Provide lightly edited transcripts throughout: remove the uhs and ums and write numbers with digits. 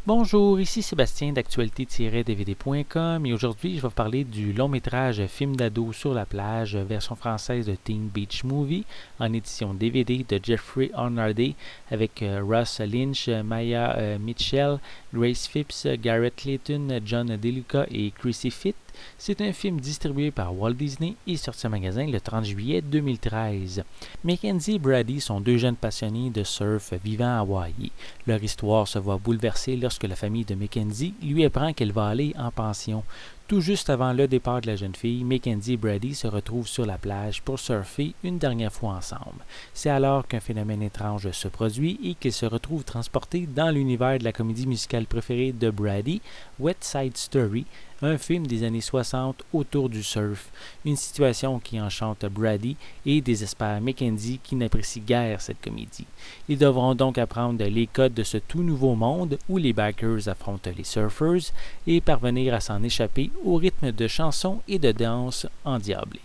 Bonjour, ici Sébastien d'actualité-dvd.com et aujourd'hui je vais vous parler du long-métrage film d'ado sur la plage, version française de Teen Beach Movie, en édition DVD de Jeffrey Arnardet avec Ross Lynch, Maya Mitchell, Grace Phipps, Garrett Clayton, John DeLuca et Chrissy Fitt. C'est un film distribué par Walt Disney et sorti en magasin le 30 juillet 2013. Mackenzie et Brady sont deux jeunes passionnés de surf vivant à Hawaï. Leur histoire se voit bouleversée lorsque la famille de Mackenzie lui apprend qu'elle va aller en pension. Tout juste avant le départ de la jeune fille, Mackenzie et Brady se retrouvent sur la plage pour surfer une dernière fois ensemble. C'est alors qu'un phénomène étrange se produit et qu'ils se retrouvent transportés dans l'univers de la comédie musicale préférée de Brady, West Side Story, un film des années 60 autour du surf, une situation qui enchante Brady et désespère Mackenzie qui n'apprécie guère cette comédie. Ils devront donc apprendre les codes de ce tout nouveau monde où les bikers affrontent les surfers et parvenir à s'en échapper au rythme de chansons et de danses endiablées.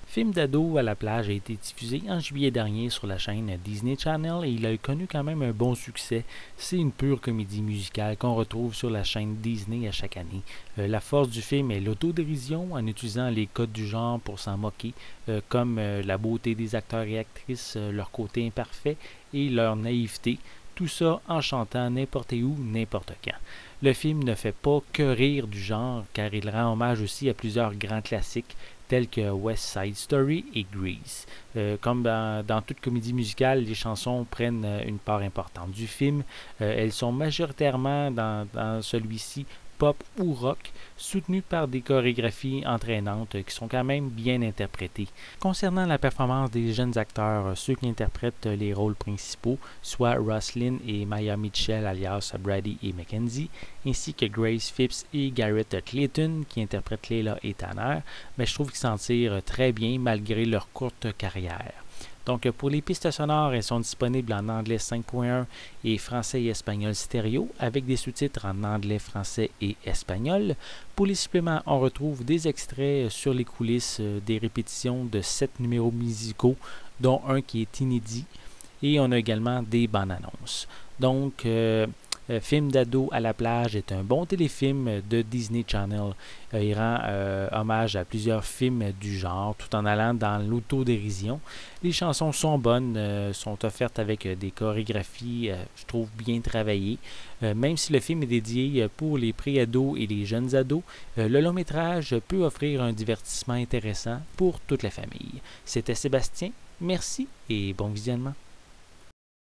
Film d'ado à la plage a été diffusé en juillet dernier sur la chaîne Disney Channel et il a connu quand même un bon succès. C'est une pure comédie musicale qu'on retrouve sur la chaîne Disney à chaque année. La force du film est l'autodérision en utilisant les codes du genre pour s'en moquer, comme la beauté des acteurs et actrices, leur côté imparfait et leur naïveté. Tout ça en chantant n'importe où, n'importe quand. Le film ne fait pas que rire du genre, car il rend hommage aussi à plusieurs grands classiques, tels que West Side Story et Grease. Comme dans toute comédie musicale, les chansons prennent une part importante du film. Elles sont majoritairement dans celui-ci pop ou rock, soutenues par des chorégraphies entraînantes qui sont quand même bien interprétées. Concernant la performance des jeunes acteurs, ceux qui interprètent les rôles principaux, soit Ross Lynch et Maya Mitchell alias Brady et Mackenzie, ainsi que Grace Phipps et Garrett Clayton qui interprètent Leila et Tanner, mais je trouve qu'ils s'en tirent très bien malgré leur courte carrière. Donc, pour les pistes sonores, elles sont disponibles en anglais 5.1 et français et espagnol stéréo, avec des sous-titres en anglais, français et espagnol. Pour les suppléments, on retrouve des extraits sur les coulisses, des répétitions de 7 numéros musicaux, dont un qui est inédit, et on a également des bandes annonces. Donc, Film d'ado à la plage est un bon téléfilm de Disney Channel. Il rend hommage à plusieurs films du genre tout en allant dans l'autodérision. Les chansons sont bonnes, sont offertes avec des chorégraphies, je trouve, bien travaillées. Même si le film est dédié pour les pré-ados et les jeunes ados, le long métrage peut offrir un divertissement intéressant pour toute la famille. C'était Sébastien, merci et bon visionnement.